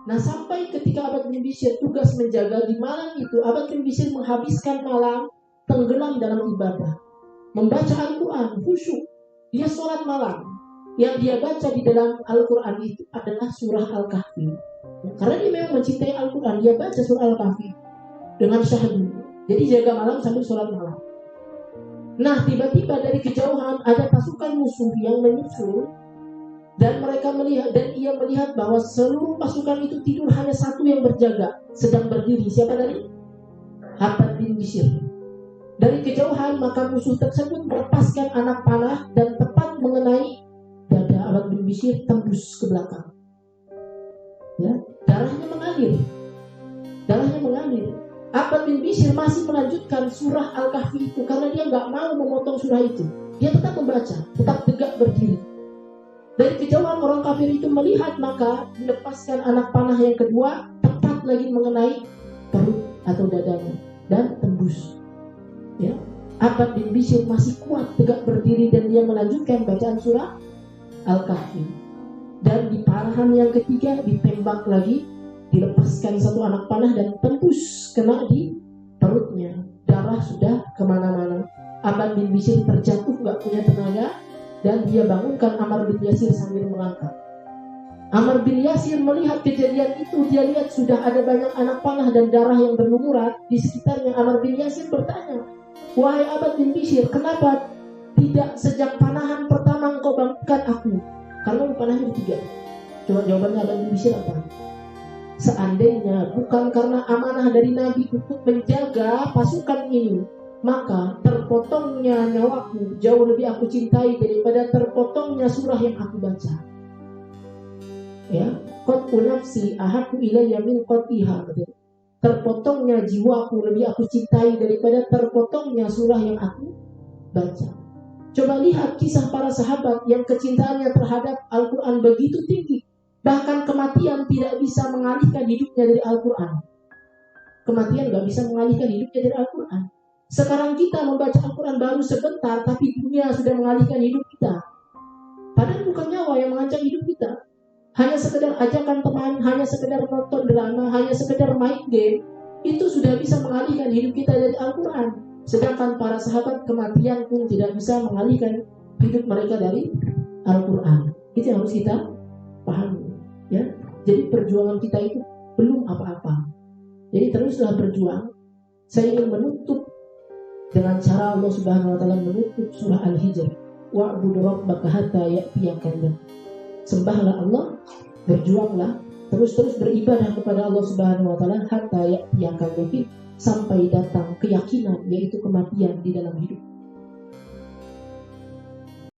Nah, sampai ketika Abbad bin Bishr tugas menjaga di malam itu, Abbad bin Bishr menghabiskan malam tenggelam dalam ibadah, membaca Al-Quran, khusyuk. Dia sholat malam. Yang dia baca di dalam Al-Quran itu adalah surah Al-Kahfi. Karena dia memang mencintai Al-Quran, dia baca surah Al-Kahfi dengan syahdu. Jadi jaga malam sambil sholat malam. Nah, tiba-tiba dari kejauhan ada pasukan musuh yang menyusul, dan mereka melihat, dan ia melihat bahwa seluruh pasukan itu tidur, hanya satu yang berjaga, sedang berdiri. Siapa tadi? Abbad bin Bishr. Dari kejauhan maka musuh tersebut melepaskan anak panah dan tepat mengenai dada Abbad bin Bishr, tembus ke belakang. Ya, darahnya mengalir. Abbad bin Bishr masih melanjutkan surah Al-Kahfi itu karena dia nggak mau memotong surah itu. Dia tetap membaca, tetap tegak berdiri. Dari kejauhan orang kafir itu melihat, maka dilepaskan anak panah yang kedua, tepat lagi mengenai perut atau dadanya dan tembus. Ya, Abbad bin Bishr masih kuat tegak berdiri dan dia melanjutkan bacaan surah Al-Kahfi. Dan di parahan yang ketiga ditembak lagi, dilepaskan satu anak panah dan tembus kena di perutnya. Darah sudah kemana-mana. Abbad bin Bishr terjatuh gak punya tenaga, dan dia bangunkan Ammar bin Yasir sambil mengangkat. Ammar bin Yasir melihat kejadian itu. Dia lihat sudah ada banyak anak panah dan darah yang berlumuran di sekitarnya. Ammar bin Yasir bertanya, "Wahai Abbad bin Bishr, kenapa tidak sejak panahan pertama engkau bangunkan aku?" Karena panahnya bertiga. Coba jawabannya Abbad bin Bishr apa? Seandainya bukan karena amanah dari Nabi untuk menjaga pasukan ini, maka terpotongnya nyawaku jauh lebih aku cintai daripada terpotongnya surah yang aku baca. Ya, qat'u nafsi ahabbu ilayya min qat'iha. Terpotongnya jiwaku lebih aku cintai daripada terpotongnya surah yang aku baca. Coba lihat kisah para sahabat yang kecintaannya terhadap Al-Quran begitu tinggi. Bahkan kematian tidak bisa mengalihkan hidupnya dari Al-Quran. Kematian gak bisa mengalihkan hidupnya dari Al-Quran. Sekarang kita membaca Al-Quran baru sebentar, tapi dunia sudah mengalihkan hidup kita. Padahal bukan nyawa yang mengancam hidup kita. Hanya sekedar ajakan teman, hanya sekedar nonton drama, hanya sekedar main game, itu sudah bisa mengalihkan hidup kita dari Al-Quran. Sedangkan para sahabat, kematian pun tidak bisa mengalihkan hidup mereka dari Al-Quran. Itu yang harus kita pahami. Ya, jadi perjuangan kita itu belum apa-apa. Jadi teruslah berjuang. Saya ingin menutup dengan cara Allah Subhanahu wa taala menutup surah Al-Hijr. Wa'budu rabbaka hatta ya'tiyakal. Sembahlah Allah, berjuanglah, terus beribadah kepada Allah Subhanahu wa taala hatta ya'tiyakal, sampai datang keyakinan, yaitu kematian di dalam hidup.